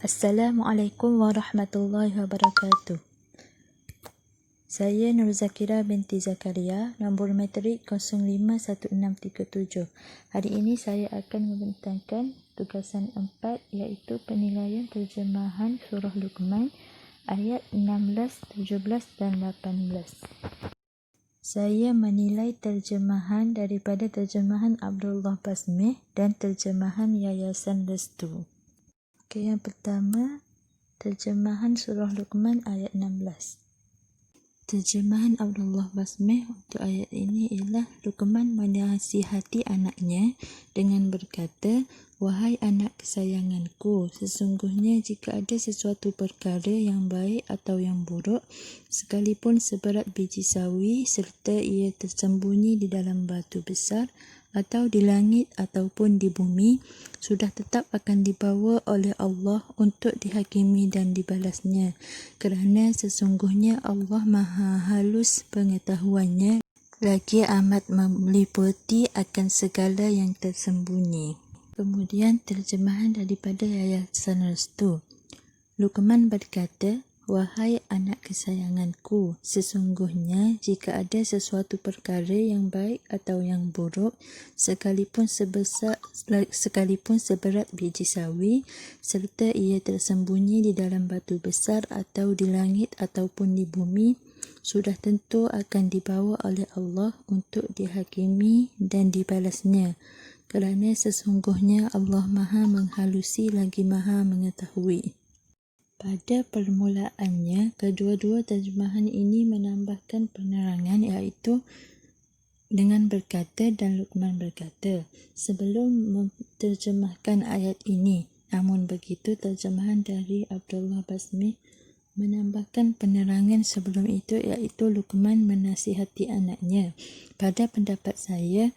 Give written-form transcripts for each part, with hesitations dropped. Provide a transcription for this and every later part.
Assalamualaikum warahmatullahi wabarakatuh. Saya Nur Zakira binti Zakaria, nombor matrik 051637. Hari ini saya akan membentangkan tugasan 4 iaitu penilaian terjemahan surah Luqman ayat 16, 17 dan 18. Saya menilai terjemahan daripada terjemahan Abdullah Basmih dan terjemahan Yayasan Restu. Okey, yang pertama, terjemahan surah Luqman ayat 16. Terjemahan Abdullah Basmih untuk ayat ini ialah Luqman menasihati anaknya dengan berkata, "Wahai anak kesayanganku, sesungguhnya jika ada sesuatu perkara yang baik atau yang buruk, sekalipun seberat biji sawi serta ia tersembunyi di dalam batu besar atau di langit ataupun di bumi, sudah tetap akan dibawa oleh Allah untuk dihakimi dan dibalasnya, kerana sesungguhnya Allah Maha halus pengetahuannya, lagi amat meliputi akan segala yang tersembunyi." Kemudian terjemahan daripada Yayasan Restu. Luqman berkata, "Wahai anak kesayanganku, sesungguhnya jika ada sesuatu perkara yang baik atau yang buruk, sekalipun seberat biji sawi, serta ia tersembunyi di dalam batu besar atau di langit ataupun di bumi, sudah tentu akan dibawa oleh Allah untuk dihakimi dan dibalasnya, kerana sesungguhnya Allah Maha menghalusi lagi Maha mengetahui." Pada permulaannya, kedua-dua terjemahan ini menambahkan penerangan iaitu dengan berkata dan Luqman berkata sebelum menterjemahkan ayat ini. Namun begitu, terjemahan dari Abdullah Basmih menambahkan penerangan sebelum itu iaitu Luqman menasihati anaknya. Pada pendapat saya,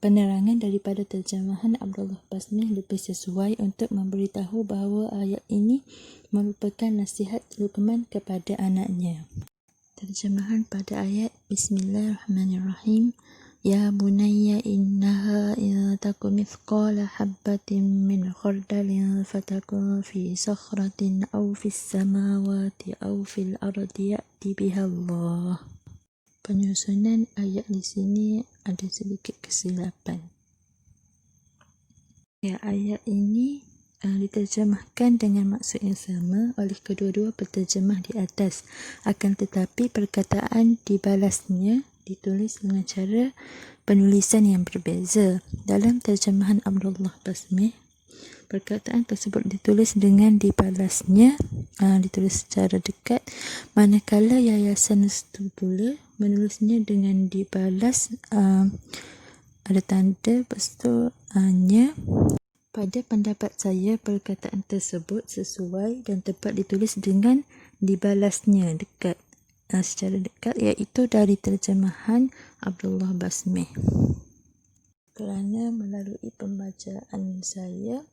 penerangan daripada terjemahan Abdullah Basmih lebih sesuai untuk memberitahu bahawa ayat ini merupakan nasihat Luqman kepada anaknya. Terjemahan pada ayat Bismillahirrahmanirrahim. Ya bunayya innaha in taku mithqala habbatin min khardalin fatakun fi sakhratin aw fis samawati aw fil ardi ya'ti biha Allah. Penyusunan ayat di sini ada sedikit kesilapan. Ya, ayat ini diterjemahkan dengan maksud yang sama oleh kedua-dua penterjemah di atas. Akan tetapi perkataan dibalasnya ditulis dengan cara penulisan yang berbeza. Dalam terjemahan Abdullah Basmih, perkataan tersebut ditulis dengan dibalasnya, ditulis secara dekat, manakala Yayasan Restu pula menulisnya dengan dibalas, ada tanda, lepas tu nya. Pada pendapat saya, perkataan tersebut sesuai dan tepat ditulis dengan dibalasnya dekat, secara dekat, iaitu dari terjemahan Abdullah Basmih. Kerana melalui pembacaan saya,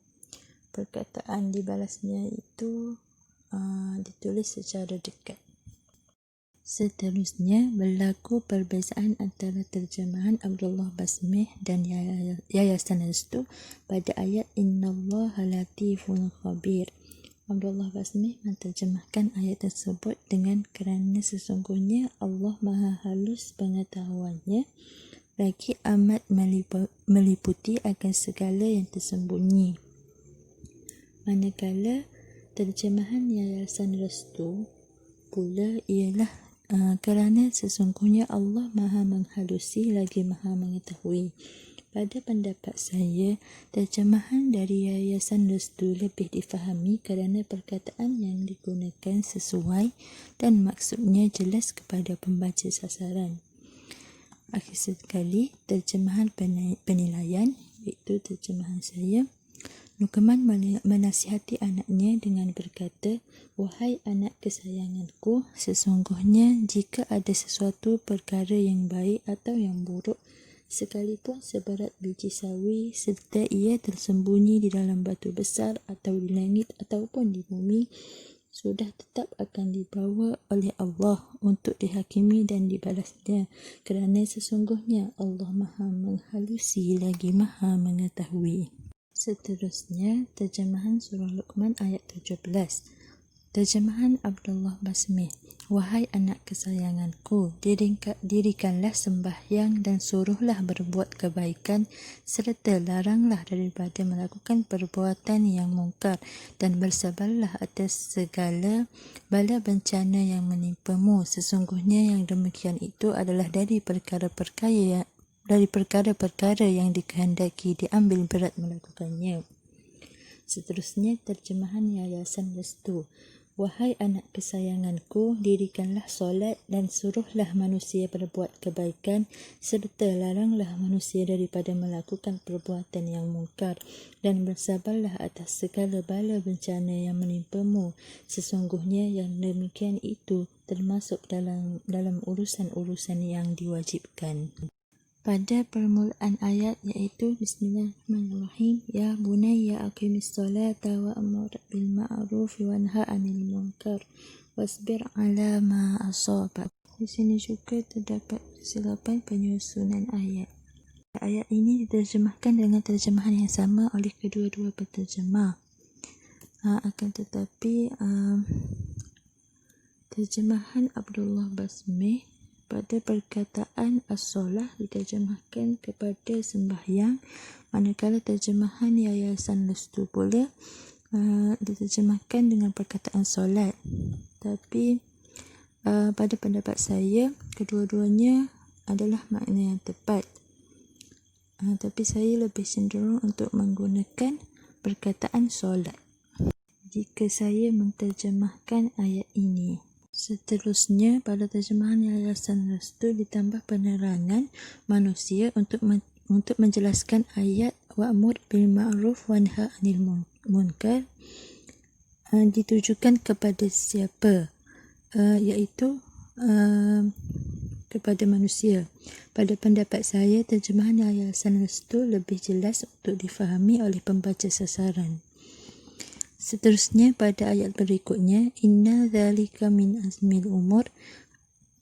perkataan dibalasnya itu ditulis secara dekat. Seterusnya, berlaku perbezaan antara terjemahan Abdullah Basmih dan Yayasan Restu pada ayat Innallaha latifun khabir. Abdullah Basmih menterjemahkan ayat tersebut dengan kerana sesungguhnya Allah Maha halus pengetahuannya, lagi amat meliputi akan segala yang tersembunyi. Manakala terjemahan Yayasan Restu pula ialah kerana sesungguhnya Allah Maha menghalusi lagi Maha mengetahui. Pada pendapat saya, terjemahan dari Yayasan Restu lebih difahami kerana perkataan yang digunakan sesuai dan maksudnya jelas kepada pembaca sasaran. Akhir sekali, terjemahan penilaian iaitu terjemahan saya. Luqman menasihati anaknya dengan berkata, "Wahai anak kesayanganku, sesungguhnya jika ada sesuatu perkara yang baik atau yang buruk, sekalipun seberat biji sawi serta ia tersembunyi di dalam batu besar atau di langit ataupun di bumi, sudah tetap akan dibawa oleh Allah untuk dihakimi dan dibalasnya, kerana sesungguhnya Allah Maha menghalusi lagi Maha mengetahui." Seterusnya, terjemahan surah Luqman ayat 17. Terjemahan Abdullah Basmih. Wahai anak kesayanganku, dirikanlah sembahyang dan suruhlah berbuat kebaikan serta laranglah daripada melakukan perbuatan yang mungkar dan bersabarlah atas segala bala bencana yang menimpamu. Sesungguhnya yang demikian itu adalah dari perkara-perkara yang dikehendaki diambil berat melakukannya. Seterusnya, terjemahan Yayasan Restu. Wahai anak kesayanganku, dirikanlah solat dan suruhlah manusia berbuat kebaikan serta laranglah manusia daripada melakukan perbuatan yang mungkar dan bersabarlah atas segala bala bencana yang menimpamu. Sesungguhnya yang demikian itu termasuk dalam urusan-urusan yang diwajibkan. Pada permulaan ayat iaitu Bismillahirrahmanirrahim, Ya bunayya aqimis solata wa'mur bil ma'ruf wanha 'anil munkar wasbir 'ala ma asabak. Di sini juga terdapat kesilapan penyusunan ayat. Ayat ini diterjemahkan dengan terjemahan yang sama oleh kedua-dua penterjemah. Akan tetapi terjemahan Abdullah Basmih pada perkataan as-solah diterjemahkan kepada sembahyang, manakala terjemahan Yayasan Restu pula diterjemahkan dengan perkataan solat. Tapi pada pendapat saya, kedua-duanya adalah makna yang tepat. Tapi saya lebih cenderung untuk menggunakan perkataan solat jika saya menterjemahkan ayat ini. Seterusnya, pada terjemahan Yayasan Restu ditambah penerangan manusia untuk menjelaskan ayat wa'mur bil ma'ruf wanha 'anil munkar ditujukan kepada siapa? Iaitu kepada manusia. Pada pendapat saya, terjemahan Yayasan Restu lebih jelas untuk difahami oleh pembaca sasaran. Seterusnya, pada ayat berikutnya, Inna dzalika min azmil umur,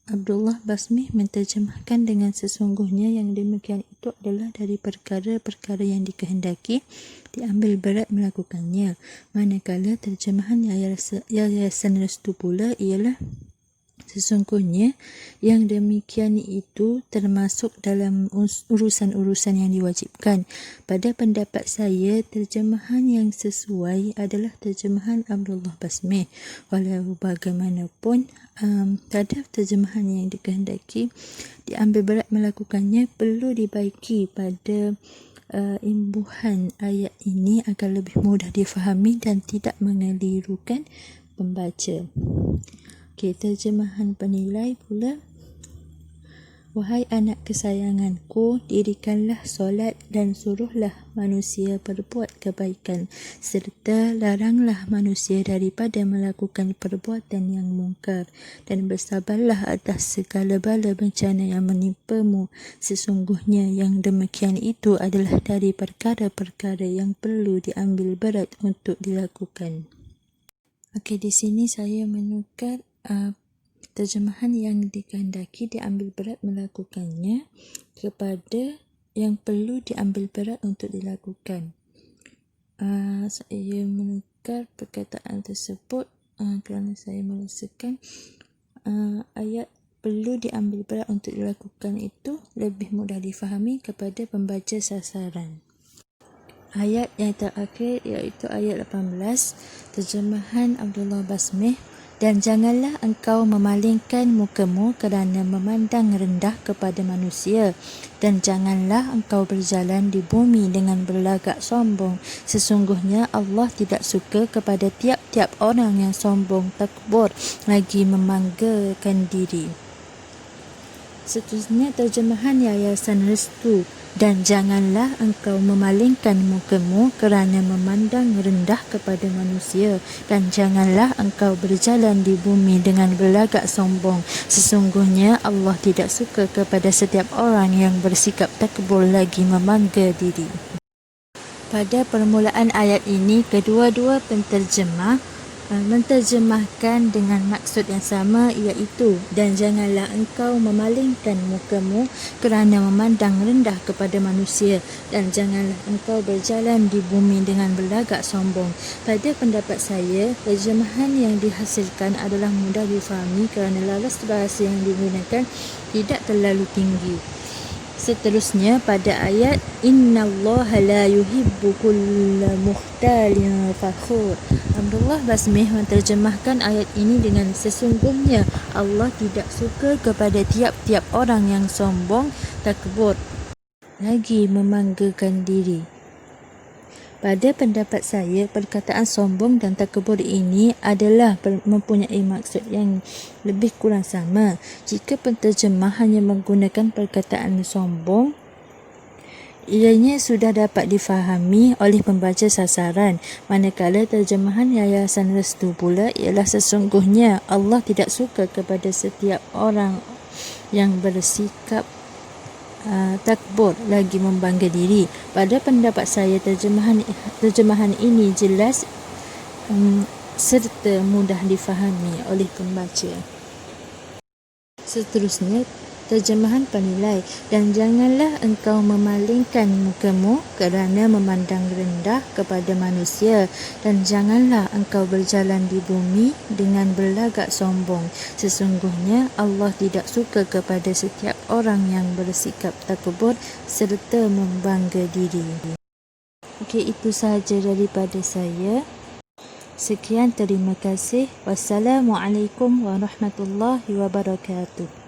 Abdullah Basmih menterjemahkan dengan sesungguhnya yang demikian itu adalah dari perkara-perkara yang dikehendaki diambil berat melakukannya. Manakala terjemahan Yayasan Restu pula ialah sesungguhnya yang demikian itu termasuk dalam urusan-urusan yang diwajibkan. Pada pendapat saya, terjemahan yang sesuai adalah terjemahan Abdullah Basmih. Walau bagaimanapun, terhadap terjemahan yang dikehendaki diambil berat melakukannya perlu dibaiki pada imbuhan ayat ini agar lebih mudah difahami dan tidak mengelirukan pembaca. Terjemahan penilai pula. Wahai anak kesayanganku, dirikanlah solat dan suruhlah manusia berbuat kebaikan serta laranglah manusia daripada melakukan perbuatan yang mungkar dan bersabarlah atas segala bala bencana yang menimpamu. Sesungguhnya yang demikian itu adalah dari perkara-perkara yang perlu diambil berat untuk dilakukan. Di sini saya menukar terjemahan yang dikehendaki diambil berat melakukannya kepada yang perlu diambil berat untuk dilakukan. Saya menukar perkataan tersebut kerana saya merasakan ayat perlu diambil berat untuk dilakukan itu lebih mudah difahami kepada pembaca sasaran. Ayat yang terakhir iaitu ayat 18, terjemahan Abdullah Basmih. Dan janganlah engkau memalingkan mukamu kerana memandang rendah kepada manusia, dan janganlah engkau berjalan di bumi dengan berlagak sombong. Sesungguhnya Allah tidak suka kepada tiap-tiap orang yang sombong, takbur, lagi membanggakan diri. Seterusnya, terjemahan Yayasan Restu. Dan janganlah engkau memalingkan mukamu kerana memandang rendah kepada manusia, dan janganlah engkau berjalan di bumi dengan berlagak sombong. Sesungguhnya Allah tidak suka kepada setiap orang yang bersikap takbur lagi membangga diri. Pada permulaan ayat ini, kedua-dua penterjemah menterjemahkan dengan maksud yang sama, iaitu dan janganlah engkau memalingkan mukamu kerana memandang rendah kepada manusia, dan janganlah engkau berjalan di bumi dengan berlagak sombong. Pada pendapat saya, terjemahan yang dihasilkan adalah mudah difahami kerana laras bahasa yang digunakan tidak terlalu tinggi. Seterusnya, pada ayat innallaha la yuhibbu kulla mukhtalin fakhur, Abdullah Basmih menterjemahkan ayat ini dengan sesungguhnya Allah tidak suka kepada tiap-tiap orang yang sombong, takbur, lagi membanggakan diri. Pada pendapat saya, perkataan sombong dan takabur ini adalah mempunyai maksud yang lebih kurang sama. Jika penterjemah hanya menggunakan perkataan sombong, ianya sudah dapat difahami oleh pembaca sasaran. Manakala terjemahan Yayasan Restu pula ialah sesungguhnya Allah tidak suka kepada setiap orang yang bersikap takbur, lagi membangga diri. Pada pendapat saya, terjemahan ini jelas serta mudah difahami oleh pembaca. Seterusnya, terjemahan penilai, dan janganlah engkau memalingkan mukamu kerana memandang rendah kepada manusia, dan janganlah engkau berjalan di bumi dengan berlagak sombong. Sesungguhnya Allah tidak suka kepada setiap orang yang bersikap takabur serta membangga diri. Okey, itu sahaja daripada saya. Sekian, terima kasih. Wassalamualaikum warahmatullahi wabarakatuh.